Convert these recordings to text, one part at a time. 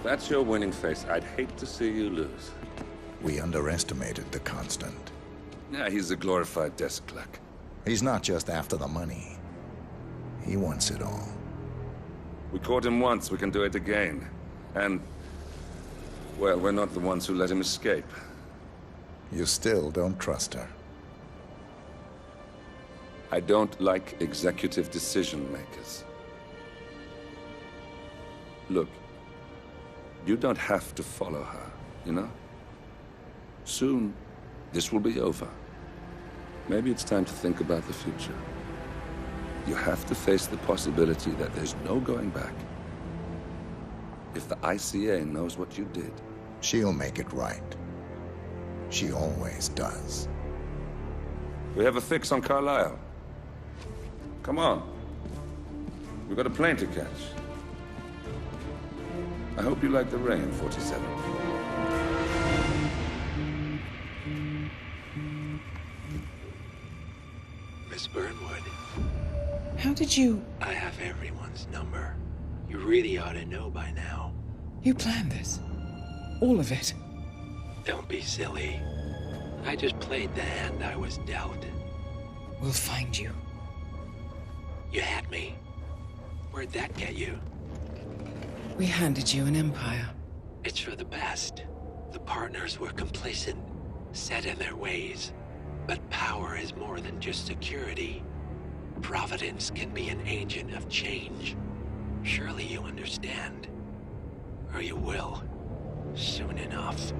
that's your winning face, I'd hate to see you lose. We underestimated the Constant. Yeah, he's a glorified desk clerk. He's not just after the money. He wants it all. We caught him once, we can do it again. And, well, we're not the ones who let him escape. You still don't trust her. I don't like executive decision makers. Look, you don't have to follow her, you know? Soon, this will be over. Maybe it's time to think about the future. You have to face the possibility that there's no going back. If the ICA knows what you did... She'll make it right. She always does. We have a fix on Carlisle. Come on. We've got a plane to catch. I hope you like the rain, 47. Miss Burnwood. How did you... I have everyone's number. You really ought to know by now. You planned this? All of it? Don't be silly. I just played the hand I was dealt. We'll find you. You had me. Where'd that get you? We handed you an empire. It's for the best. The partners were complacent, set in their ways. But power is more than just security. Providence can be an agent of change. Surely you understand. Or you will. Soon enough.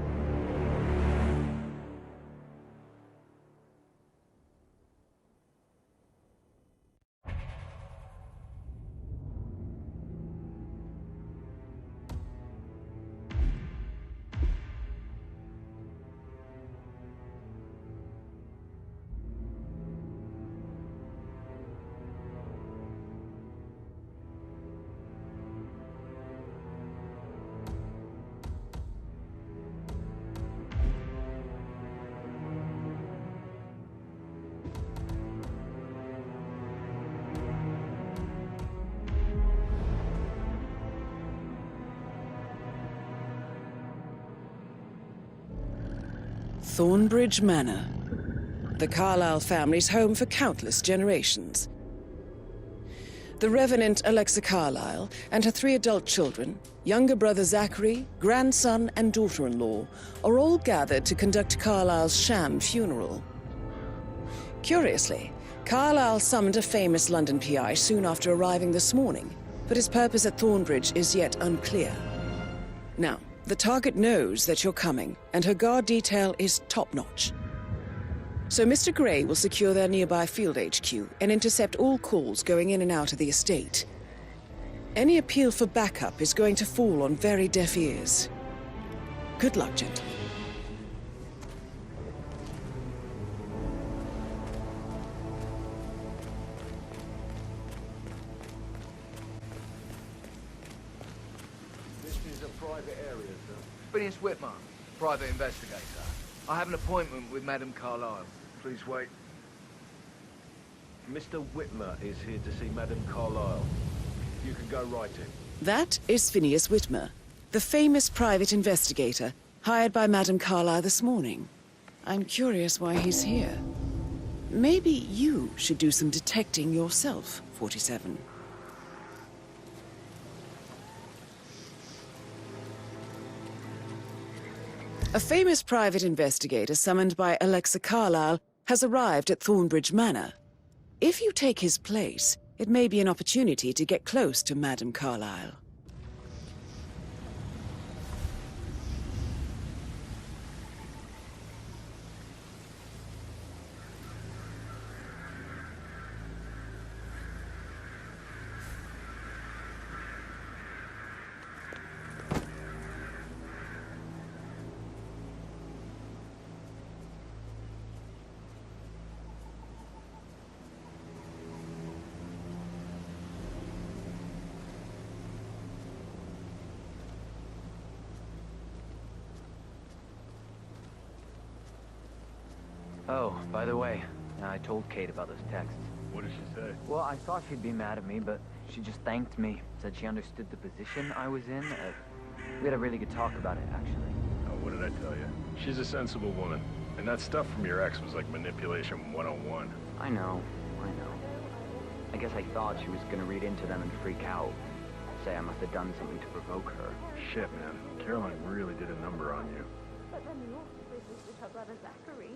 Thornbridge Manor. The Carlisle family's home for countless generations. The Revenant Alexa Carlisle and her 3 adult children, younger brother Zachary, grandson and daughter-in-law, are all gathered to conduct Carlisle's sham funeral. Curiously, Carlisle summoned a famous London PI soon after arriving this morning, but his purpose at Thornbridge is yet unclear. Now, the target knows that you're coming, and her guard detail is top-notch. So Mr. Gray will secure their nearby field HQ and intercept all calls going in and out of the estate. Any appeal for backup is going to fall on very deaf ears. Good luck, gentlemen. Phineas Whitmer, private investigator. I have an appointment with Madame Carlisle. Please wait. Mr. Whitmer is here to see Madame Carlisle. You can go right in. That is Phineas Whitmer, the famous private investigator hired by Madame Carlisle this morning. I'm curious why he's here. Maybe you should do some detecting yourself, 47. A famous private investigator summoned by Alexa Carlisle has arrived at Thornbridge Manor. If you take his place, it may be an opportunity to get close to Madame Carlisle. Oh, by the way, I told Kate about those texts. What did she say? Well, I thought she'd be mad at me, but she just thanked me. Said she understood the position I was in. We had a really good talk about it, actually. Oh, what did I tell you? She's a sensible woman. And that stuff from your ex was like manipulation 101. I know. I guess I thought she was gonna read into them and freak out. Say I must have done something to provoke her. Shit, man. Caroline really did a number on you. But then the awful business with her brother Zachary,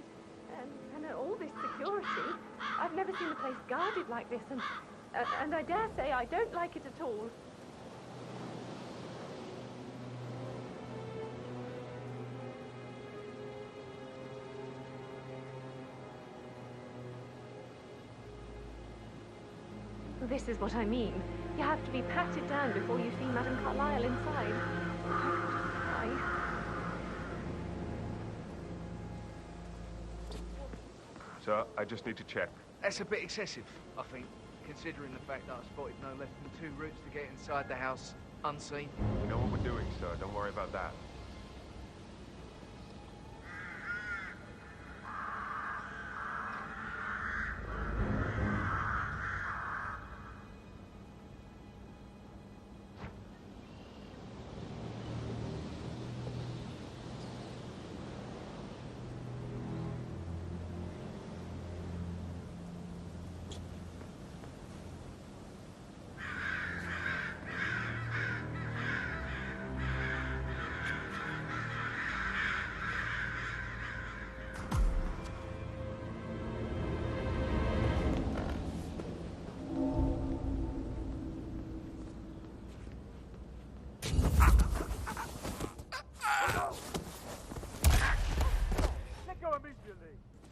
and all this security. I've never seen the place guarded like this, and I dare say I don't like it at all. This is what I mean. You have to be patted down before you see Madame Carlyle inside. I... So, I just need to check. That's a bit excessive, I think, considering the fact that I spotted no less than 2 routes to get inside the house unseen. We know what we're doing, sir. Don't worry about that.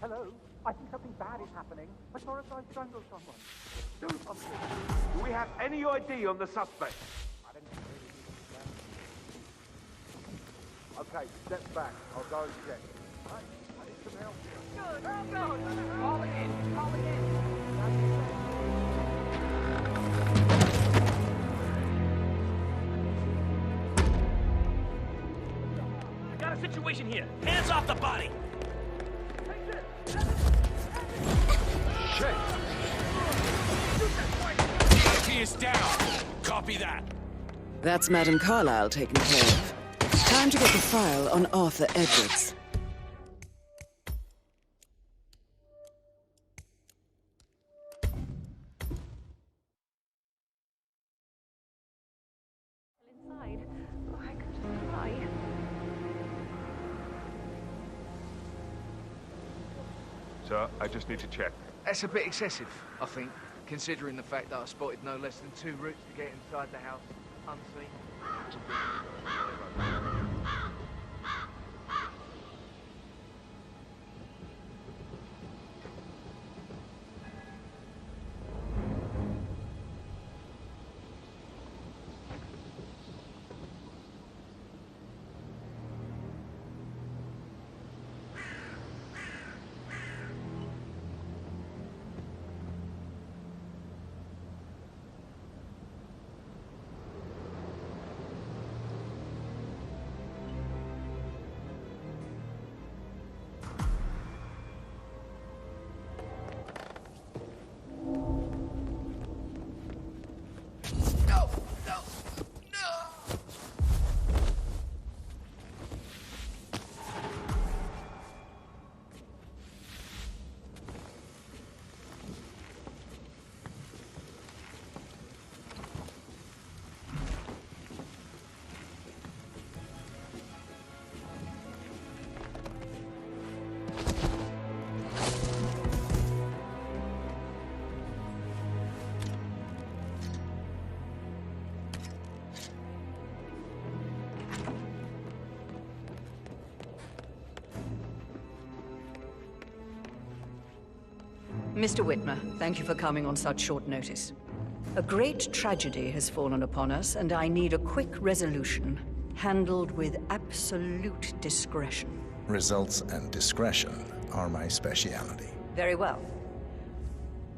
Hello? I think something bad is happening. I saw a guy strangle someone. Do something. Do we have any ID on the suspect? I don't think really. Okay, step back. I'll go and check. Right, I need some help here. Good. Oh, God. Calling in. Calling in. I got a situation here. Hands off the body. He is down. Copy that. That's Madame Carlyle taken care of. Time to get the file on Arthur Edwards. Inside. Oh, I could cry. Sir, I just need to check. That's a bit excessive, I think, considering the fact that I spotted no less than 2 routes to get inside the house unseen. Mr. Whitmer, thank you for coming on such short notice. A great tragedy has fallen upon us, and I need a quick resolution, handled with absolute discretion. Results and discretion are my speciality. Very well.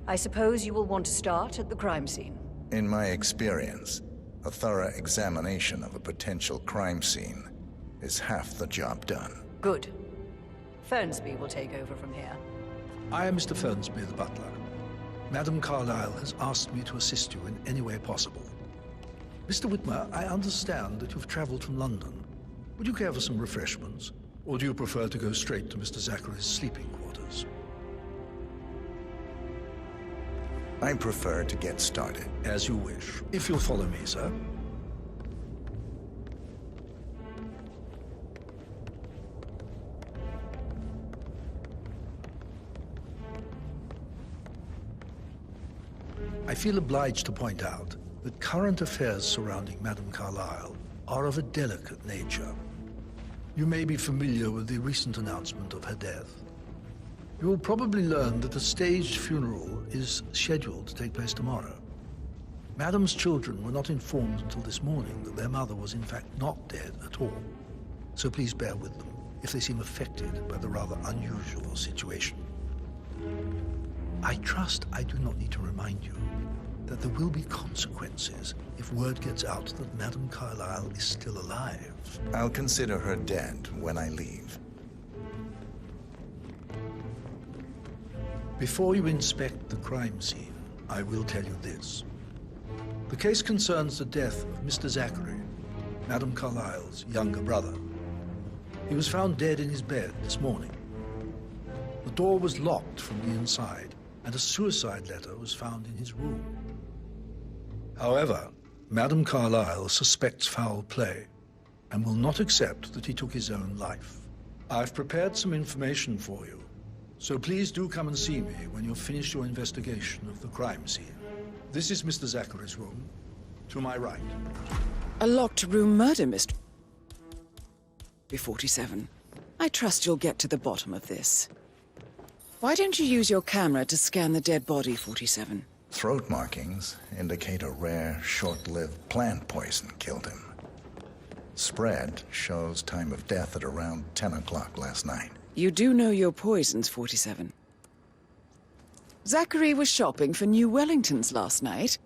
I suppose you will want to start at the crime scene. In my experience, a thorough examination of a potential crime scene is half the job done. Good. Fernsby will take over from here. I am Mr. Fernsby, the butler. Madame Carlyle has asked me to assist you in any way possible. Mr. Whitmer, I understand that you've traveled from London. Would you care for some refreshments? Or do you prefer to go straight to Mr. Zachary's sleeping quarters? I prefer to get started. As you wish. If you'll follow me, sir. I feel obliged to point out that current affairs surrounding Madame Carlyle are of a delicate nature. You may be familiar with the recent announcement of her death. You will probably learn that a staged funeral is scheduled to take place tomorrow. Madame's children were not informed until this morning that their mother was in fact not dead at all. So please bear with them if they seem affected by the rather unusual situation. I trust I do not need to remind you that there will be consequences if word gets out that Madame Carlyle is still alive. I'll consider her dead when I leave. Before you inspect the crime scene, I will tell you this. The case concerns the death of Mr. Zachary, Madame Carlyle's younger brother. He was found dead in his bed this morning. The door was locked from the inside, and a suicide letter was found in his room. However, Madame Carlyle suspects foul play and will not accept that he took his own life. I've prepared some information for you, so please do come and see me when you've finished your investigation of the crime scene. This is Mr. Zachary's room, to my right. A locked room murder mystery. 47. I trust you'll get to the bottom of this. Why don't you use your camera to scan the dead body, 47? Throat markings indicate a rare, short-lived plant poison killed him. Spread shows time of death at around 10 o'clock last night. You do know your poisons, 47. Zachary was shopping for New Wellingtons last night.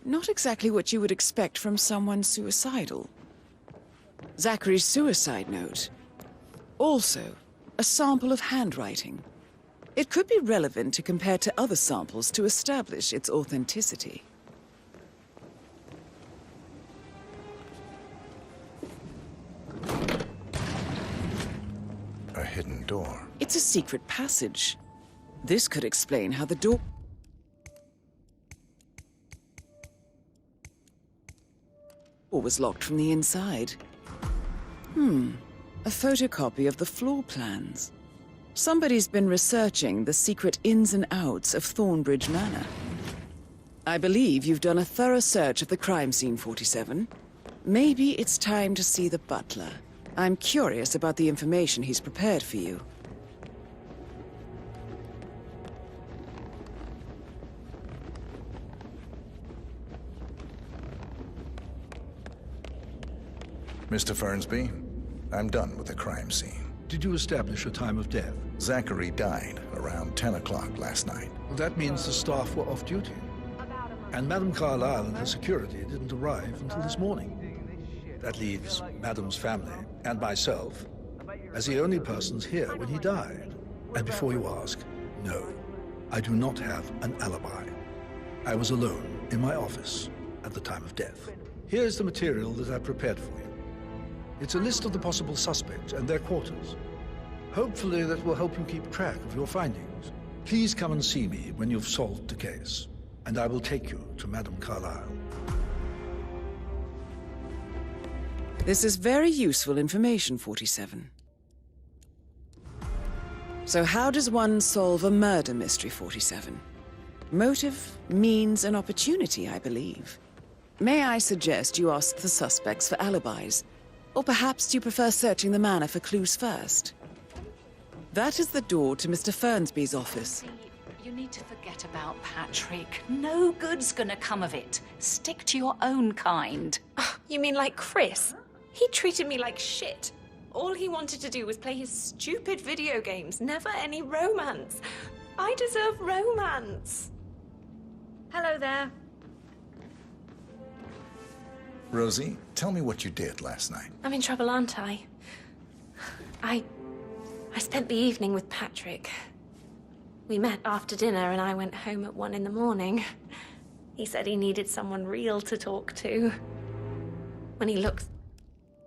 Not exactly what you would expect from someone suicidal. Zachary's suicide note. Also, a sample of handwriting. It could be relevant to compare to other samples to establish its authenticity. A hidden door. It's a secret passage. This could explain how the door was locked from the inside. A photocopy of the floor plans. Somebody's been researching the secret ins and outs of Thornbridge Manor. I believe you've done a thorough search of the crime scene, 47. Maybe it's time to see the butler. I'm curious about the information he's prepared for you. Mr. Fernsby, I'm done with the crime scene. Did you establish a time of death? Zachary died around 10 o'clock last night. Well, that means the staff were off duty. And Madame Carlyle and her security didn't arrive until this morning. That leaves Madame's family and myself as the only persons here when he died. And before you ask, no, I do not have an alibi. I was alone in my office at the time of death. Here's the material that I prepared for you. It's a list of the possible suspects and their quarters. Hopefully that will help you keep track of your findings. Please come and see me when you've solved the case, and I will take you to Madame Carlyle. This is very useful information, 47. So how does one solve a murder mystery, 47? Motive, means, and opportunity, I believe. May I suggest you ask the suspects for alibis? Or perhaps do you prefer searching the manor for clues first? That is the door to Mr. Fernsby's office. You need to forget about Patrick. No good's gonna come of it. Stick to your own kind. Oh, you mean like Chris? He treated me like shit. All he wanted to do was play his stupid video games, never any romance. I deserve romance. Hello there. Rosie, tell me what you did last night. I'm in trouble, aren't I? I spent the evening with Patrick. We met after dinner and I went home at 1 in the morning. He said he needed someone real to talk to. When he looks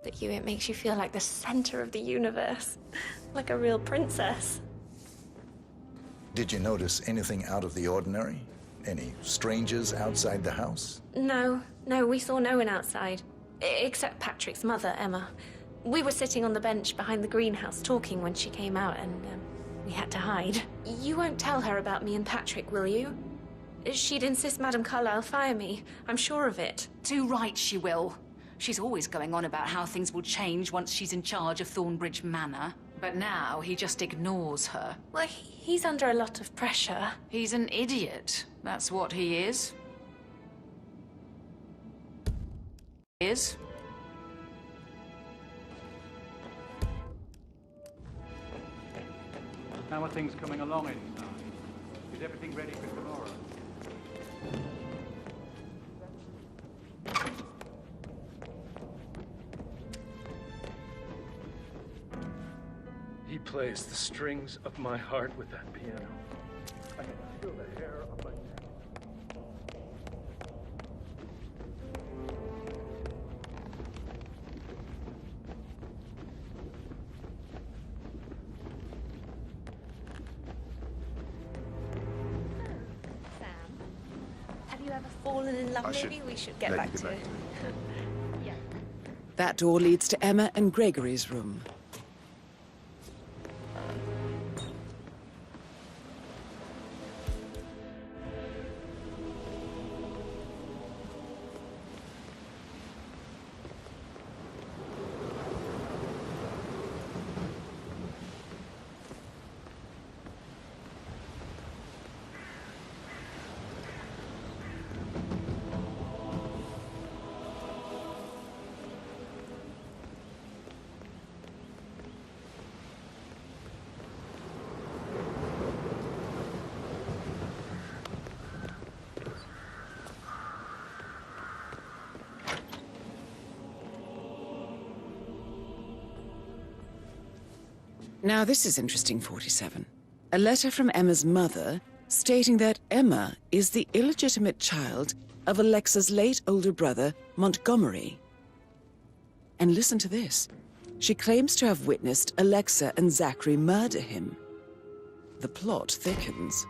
at you, it makes you feel like the center of the universe. Like a real princess. Did you notice anything out of the ordinary? Any strangers outside the house? No, we saw no one outside. Except Patrick's mother, Emma. We were sitting on the bench behind the greenhouse talking when she came out, and we had to hide. You won't tell her about me and Patrick, will you? She'd insist Madame Carlyle fire me. I'm sure of it. Too right she will. She's always going on about how things will change once she's in charge of Thornbridge Manor. But now he just ignores her. Well, he's under a lot of pressure. He's an idiot. That's what he is. How are things coming along inside? Is everything ready for tomorrow? He plays the strings of my heart with that piano. I can feel the hair on my neck. Have you ever fallen in love? Maybe we should get back to it. Yeah. That door leads to Emma and Gregory's room. Now this is interesting, 47. A letter from Emma's mother stating that Emma is the illegitimate child of Alexa's late older brother, Montgomery. And listen to this. She claims to have witnessed Alexa and Zachary murder him. The plot thickens.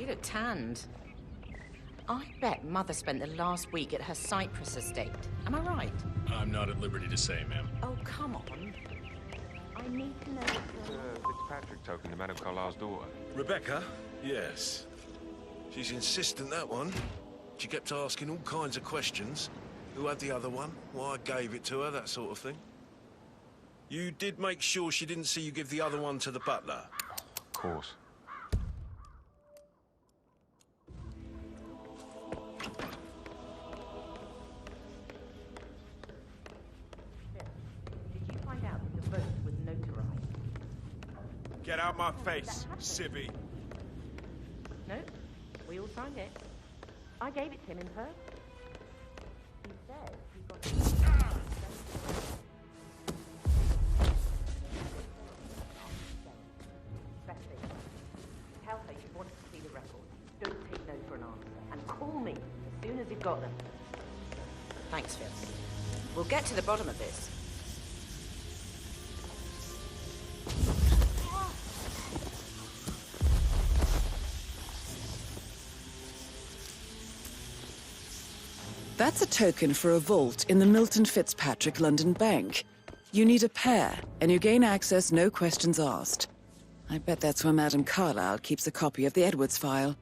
look tanned. I bet Mother spent the last week at her Cyprus estate. Am I right? I'm not at liberty to say, ma'am. Oh, come on. I need to know what's going on. Fitzpatrick token to Madame Carlisle's daughter. Rebecca? Yes. She's insistent, that one. She kept asking all kinds of questions. Who had the other one? Why I gave it to her, that sort of thing. You did make sure she didn't see you give the other one to the butler? Of course. Did you find out that the vote was notarized? Get out my face, civvy. No, we all signed it. I gave it to him in person. He said he got it. Best thing, tell her you wanted to see the records. Don't take no for an answer. And call me as soon as you've got them. Thanks, Fitz. We'll get to the bottom of this. That's a token for a vault in the Milton Fitzpatrick London Bank. You need a pair, and you gain access no questions asked. I bet that's where Madame Carlyle keeps a copy of the Edwards file.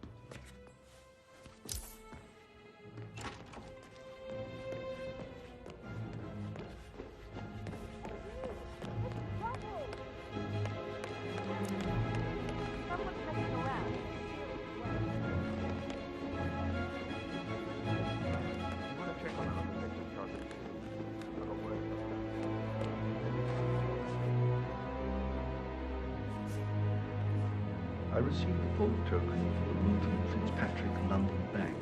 I received a vault token for the Milton Fitzpatrick London Bank.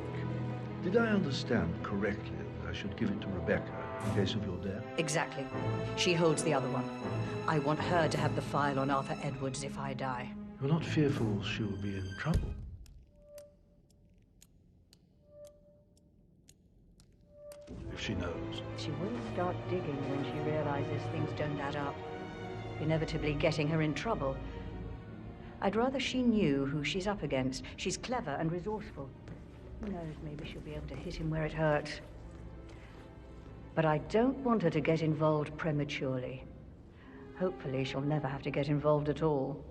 Did I understand correctly that I should give it to Rebecca in case of your death? Exactly. She holds the other one. I want her to have the file on Arthur Edwards if I die. You're not fearful she will be in trouble? If she knows. She will start digging when she realizes things don't add up, inevitably getting her in trouble. I'd rather she knew who she's up against. She's clever and resourceful. Who knows, maybe she'll be able to hit him where it hurts. But I don't want her to get involved prematurely. Hopefully she'll never have to get involved at all.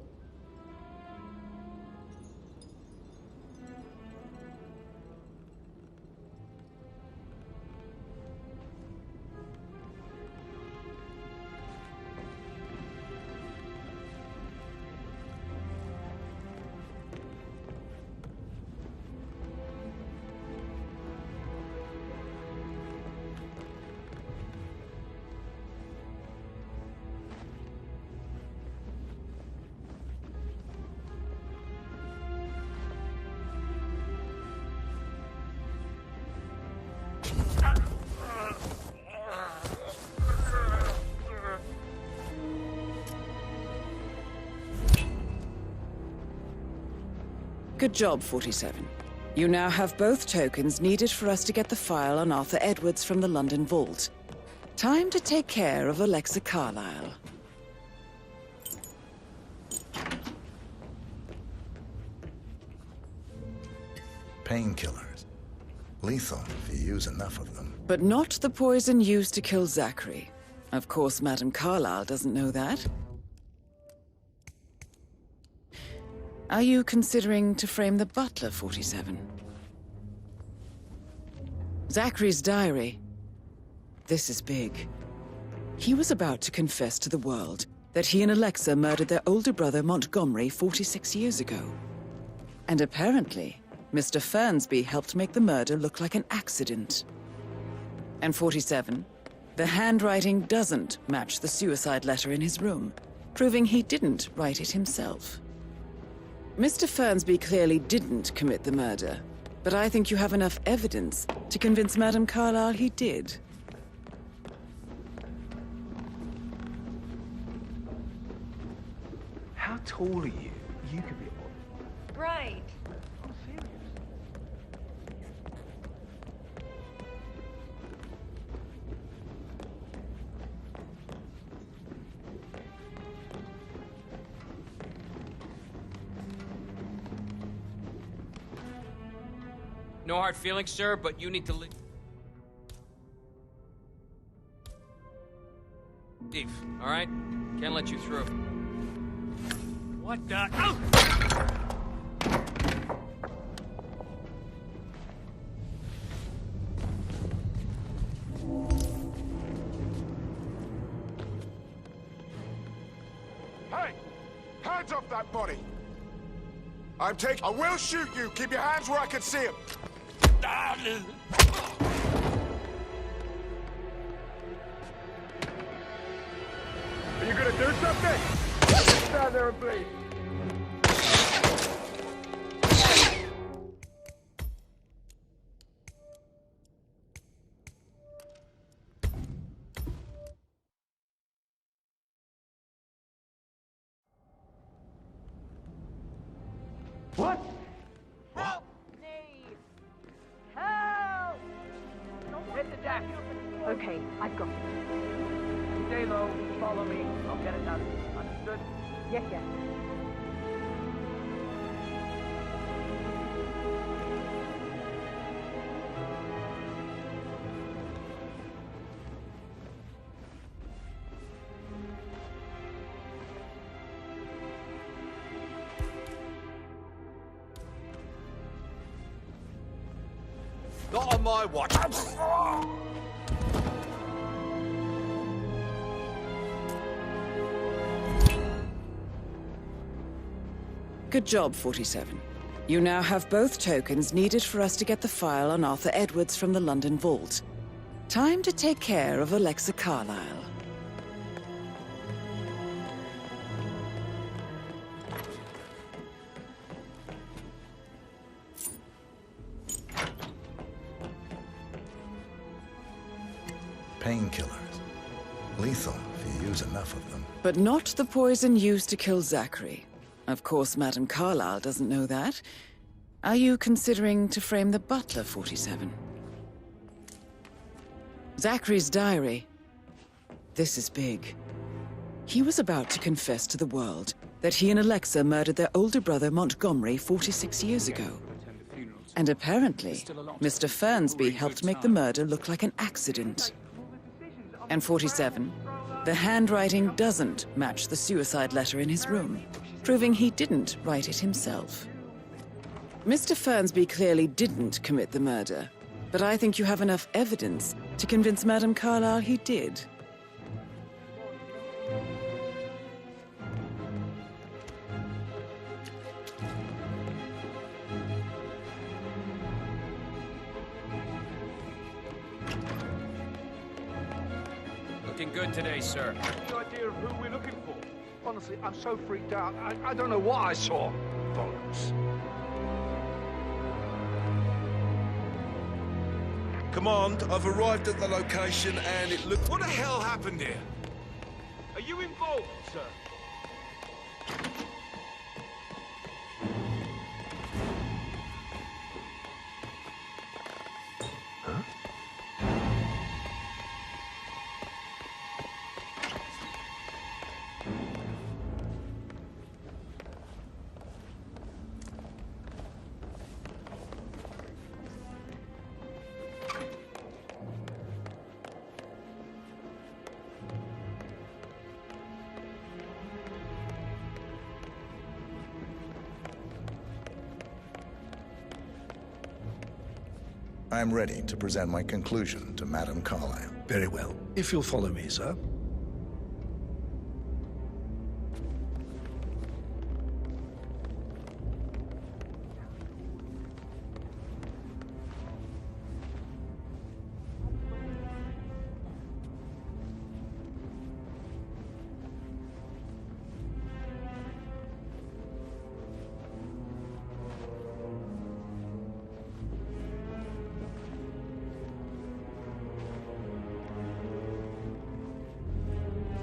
Good job, 47. You now have both tokens needed for us to get the file on Arthur Edwards from the London Vault. Time to take care of Alexa Carlyle. Painkillers. Lethal if you use enough of them. But not the poison used to kill Zachary. Of course, Madame Carlyle doesn't know that. Are you considering to frame the butler, 47? Zachary's diary. This is big. He was about to confess to the world that he and Alexa murdered their older brother Montgomery 46 years ago. And apparently, Mr. Fernsby helped make the murder look like an accident. And 47, the handwriting doesn't match the suicide letter in his room, proving he didn't write it himself. Mr. Fernsby clearly didn't commit the murder, but I think you have enough evidence to convince Madame Carlyle he did. How tall are you? You could be a model. Right. I'm serious. No hard feelings, sir, but you need to leave, all right? Can't let you through. What the? Oh! Hey! Hands off that body! I will shoot you! Keep your hands where I can see them! Are you gonna do something? Stand there and bleed. What? Help me! Help! Hit the deck. Okay, I've got it. Stay low, follow me. I'll get it done. Understood? Yes, yes. Not on my watch. Good job, 47. You now have both tokens needed for us to get the file on Arthur Edwards from the London Vault. Time to take care of Alexa Carlyle. Painkillers. Lethal if you use enough of them. But not the poison used to kill Zachary. Of course, Madame Carlyle doesn't know that. Are you considering to frame the butler, 47? Zachary's diary. This is big. He was about to confess to the world that he and Alexa murdered their older brother Montgomery 46 years ago. And apparently, Mr. Fernsby helped make the murder look like an accident. And 47, the handwriting doesn't match the suicide letter in his room, proving he didn't write it himself. Mr. Fernsby clearly didn't commit the murder, but I think you have enough evidence to convince Madame Carlyle he did. Looking good today, sir. No idea of who we're looking for. Honestly, I'm so freaked out. I don't know what I saw. Bollocks. Command, I've arrived at the location and it looks... What the hell happened here? Are you involved, sir? I'm ready to present my conclusion to Madame Carlyle. Very well. If you'll follow me, sir.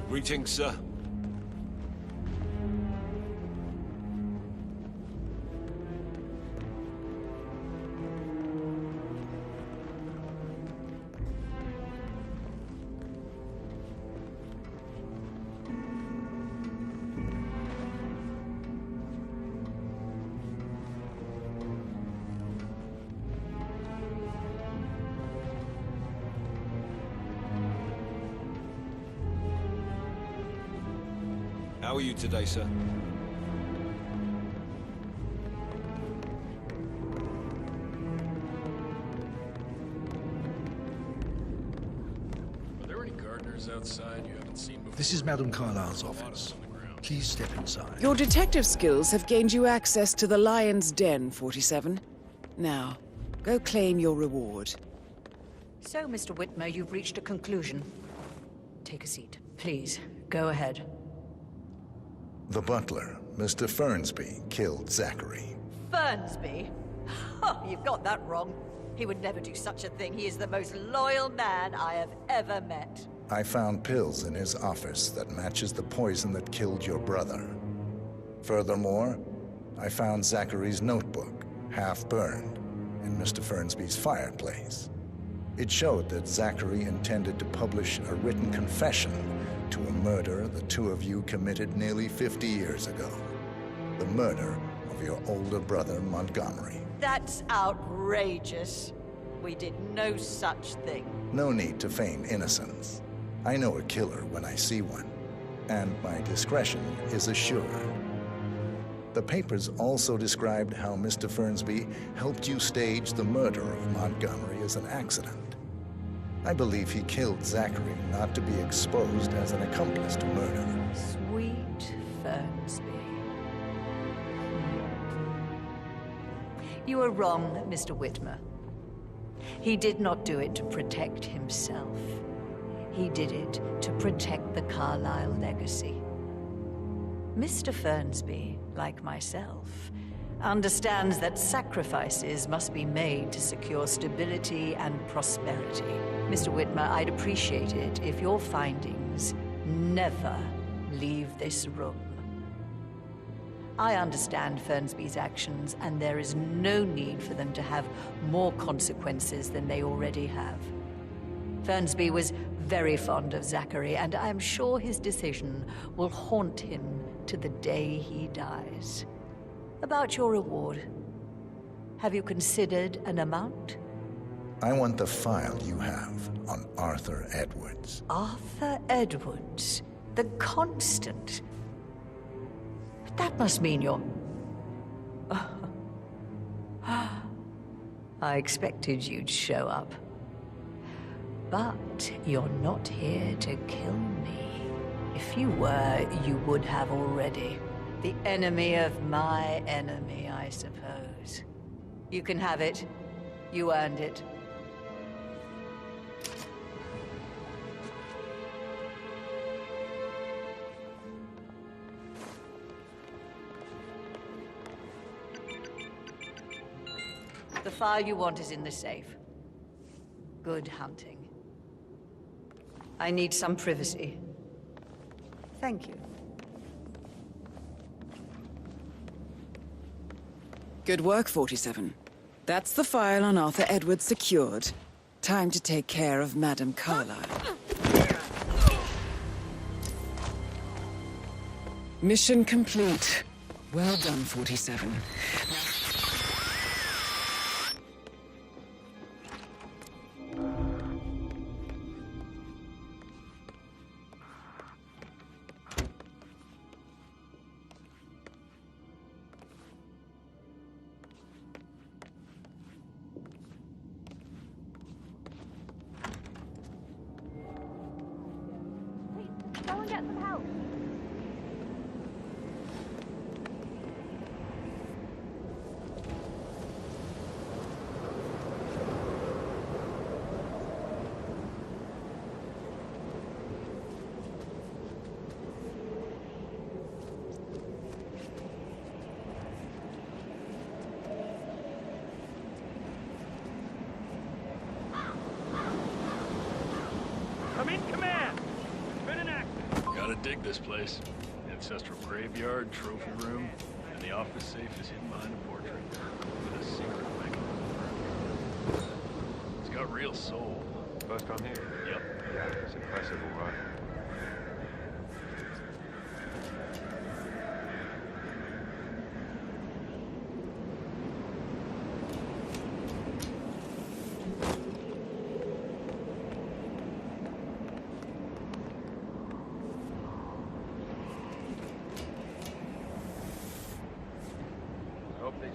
Greetings, sir. How are you today, sir? Are there any gardeners outside you haven't seen before? This is Madame Carlyle's office. Please step inside. Your detective skills have gained you access to the Lion's Den, 47. Now, go claim your reward. So, Mr. Whitmer, you've reached a conclusion. Take a seat. Please, go ahead. The butler, Mr. Fernsby, killed Zachary. Fernsby? Oh, you've got that wrong. He would never do such a thing. He is the most loyal man I have ever met. I found pills in his office that matches the poison that killed your brother. Furthermore, I found Zachary's notebook, half burned, in Mr. Fernsby's fireplace. It showed that Zachary intended to publish a written confession to a murder the two of you committed nearly 50 years ago. The murder of your older brother, Montgomery. That's outrageous. We did no such thing. No need to feign innocence. I know a killer when I see one, and my discretion is assured. The papers also described how Mr. Fernsby helped you stage the murder of Montgomery as an accident. I believe he killed Zachary not to be exposed as an accomplice to murder. Sweet Fernsby. You are wrong, Mr. Whitmer. He did not do it to protect himself. He did it to protect the Carlyle legacy. Mr. Fernsby, like myself, understands that sacrifices must be made to secure stability and prosperity. Mr. Whitmer, I'd appreciate it if your findings never leave this room. I understand Fernsby's actions, and there is no need for them to have more consequences than they already have. Fernsby was very fond of Zachary, and I'm sure his decision will haunt him to the day he dies. About your reward, have you considered an amount? I want the file you have on Arthur Edwards. Arthur Edwards, the Constant. That must mean you're... I expected you'd show up. But you're not here to kill me. If you were, you would have already. The enemy of my enemy, I suppose. You can have it. You earned it. The file you want is in the safe. Good hunting. I need some privacy. Thank you. Good work, 47. That's the file on Arthur Edwards secured. Time to take care of Madame Carlyle. Mission complete. Well done, 47. Go and get some help. Come in, command! It's been an accident. Gotta dig this place. Ancestral graveyard, trophy room, and the office safe is hidden behind a portrait. With a secret mechanism. It's got real soul. First time here? Yep. Yeah, it's impressive, all right.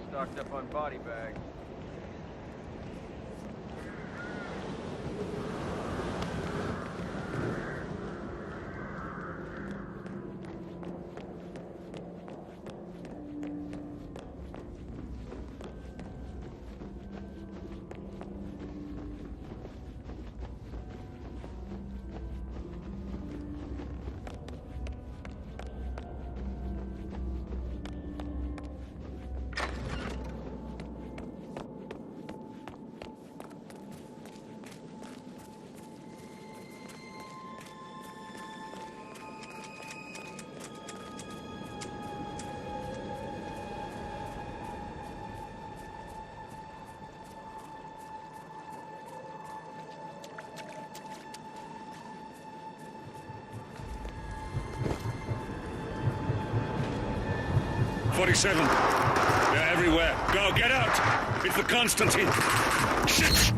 stocked up on body bags. They're everywhere. Go, get out! It's the Constantine! Shit!